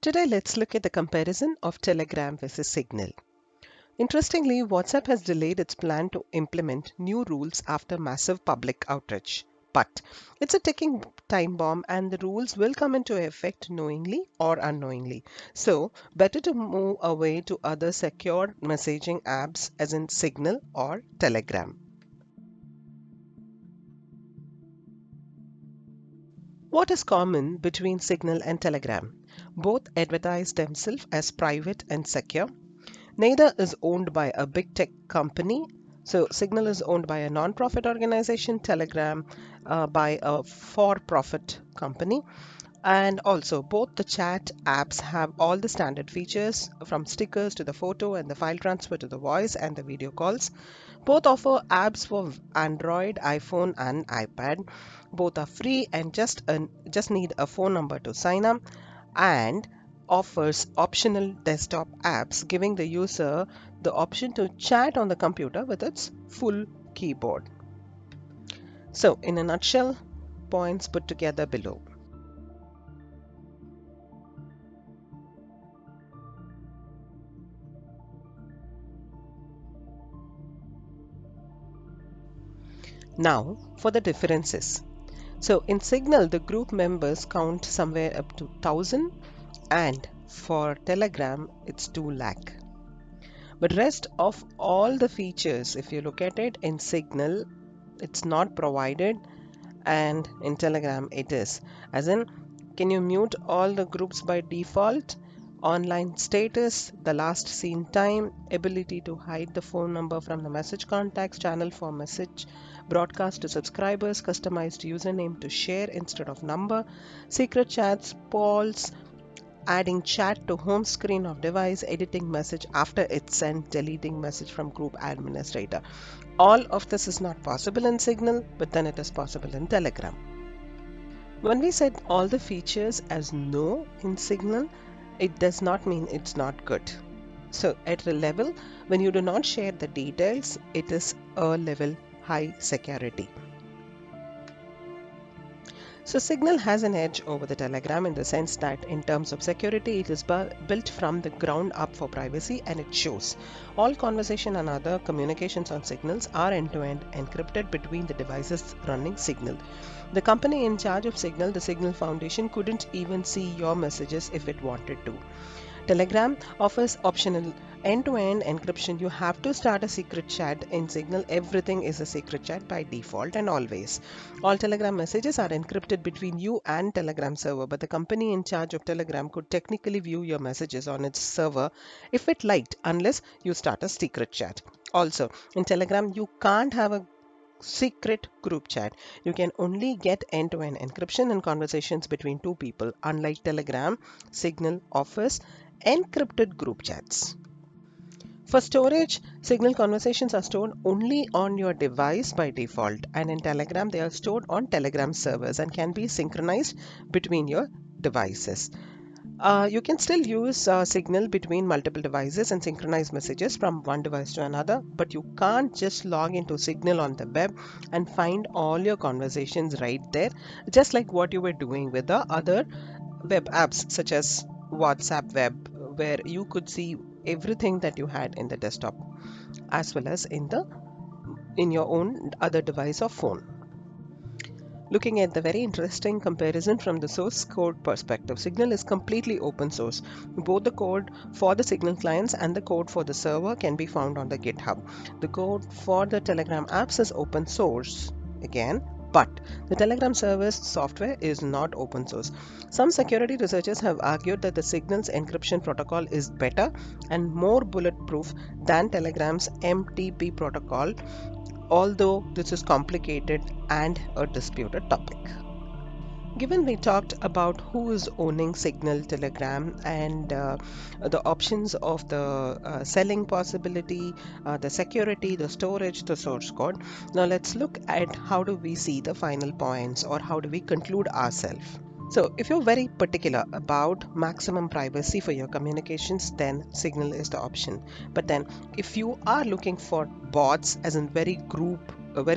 Today, let's look at the comparison of Telegram versus Signal. Interestingly, WhatsApp has delayed its plan to implement new rules after massive public outrage. But it's a ticking time bomb and the rules will come into effect knowingly or unknowingly. So, better to move away to other secure messaging apps as in Signal or Telegram. What is common between Signal and Telegram? Both advertise themselves as private and secure. Neither is owned by a big tech company. So, Signal is owned by a non-profit organization, Telegram by a for-profit company. And also, both the chat apps have all the standard features from stickers to the photo and the file transfer to the voice and the video calls. Both offer apps for Android, iPhone, and iPad. Both are free and just need a phone number to sign up, and offers optional desktop apps, giving the user the option to chat on the computer with its full keyboard. So, in a nutshell, points put together below. Now, for the differences. So, in Signal, the group members count somewhere up to 1000, and for Telegram, it's 2 lakh. But rest of all the features, if you look at it in Signal, it's not provided, and in Telegram it is. As in, can you mute all the groups by default? Online status, the last seen time, ability to hide the phone number from the message contacts, channel for message broadcast to subscribers, customized username to share instead of number, secret chats, polls, adding chat to home screen of device, editing message after it's sent, deleting message from group administrator. All of this is not possible in Signal, but then it is possible in Telegram. When we set all the features as no in Signal, it does not mean it's not good. So at a level, when you do not share the details, it is a level high security. So Signal has an edge over the Telegram in the sense that in terms of security, it is built from the ground up for privacy, and it shows. All conversation and other communications on Signals are end-to-end encrypted between the devices running Signal. The company in charge of Signal, the Signal Foundation, couldn't even see your messages if it wanted to. Telegram offers optional end-to-end encryption. You have to start a secret chat. In Signal, everything is a secret chat by default and always. All Telegram messages are encrypted between you and Telegram server, but the company in charge of Telegram could technically view your messages on its server if it liked, unless you start a secret chat. Also, in Telegram, you can't have a secret group chat. You can only get end-to-end encryption in conversations between two people. Unlike Telegram, Signal offers encrypted group chats. For storage, Signal conversations are stored only on your device by default, and in Telegram, they are stored on Telegram servers and can be synchronized between your devices. You can still use Signal between multiple devices and synchronize messages from one device to another, but you can't just log into Signal on the web and find all your conversations right there, just like what you were doing with the other web apps such as WhatsApp Web, where you could see everything that you had in the desktop as well as in your own other device or phone. Looking at the very interesting comparison from the source code perspective, Signal is completely open source. Both the code for the Signal clients and the code for the server can be found on the GitHub. The code for the Telegram apps is open source again, but the Telegram server's software is not open source. Some security researchers have argued that the Signal's encryption protocol is better and more bulletproof than Telegram's MTP protocol, although this is complicated and a disputed topic. Given we talked about who is owning Signal, Telegram, and the options of the selling possibility, the security, the storage, the source code, now let's look at how do we see the final points or how do we conclude ourselves. So if you're very particular about maximum privacy for your communications, then Signal is the option. But then if you are looking for bots, as in very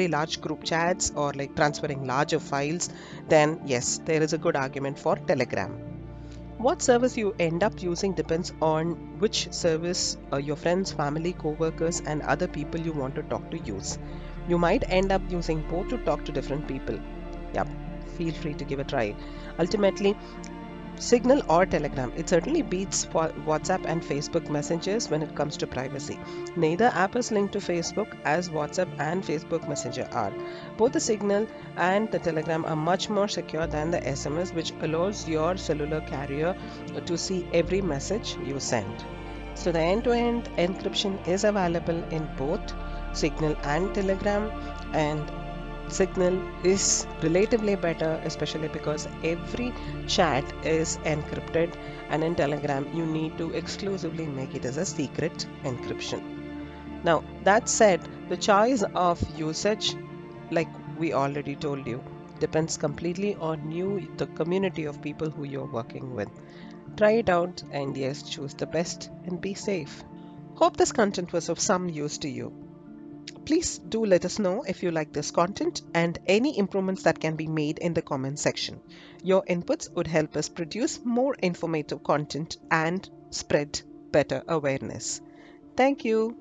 large group chats or like transferring larger files, then yes, there is a good argument for Telegram. What service you end up using depends on which service your friends, family, co-workers and other people you want to talk to use. You might end up using both to talk to different people. Yep, feel free to give a try. Ultimately, Signal or Telegram, it certainly beats WhatsApp and Facebook messengers when it comes to privacy. Neither app is linked to Facebook as WhatsApp and Facebook Messenger are. Both the Signal and the Telegram are much more secure than the SMS, which allows your cellular carrier to see every message you send. So the end-to-end encryption is available in both Signal and Telegram, and Signal is relatively better, especially because every chat is encrypted, and in Telegram, you need to exclusively make it as a secret encryption. Now, that said, the choice of usage, like we already told you, depends completely on you, the community of people who you're working with. Try it out and yes, choose the best and be safe. Hope this content was of some use to you. Please do let us know if you like this content and any improvements that can be made in the comment section. Your inputs would help us produce more informative content and spread better awareness. Thank you.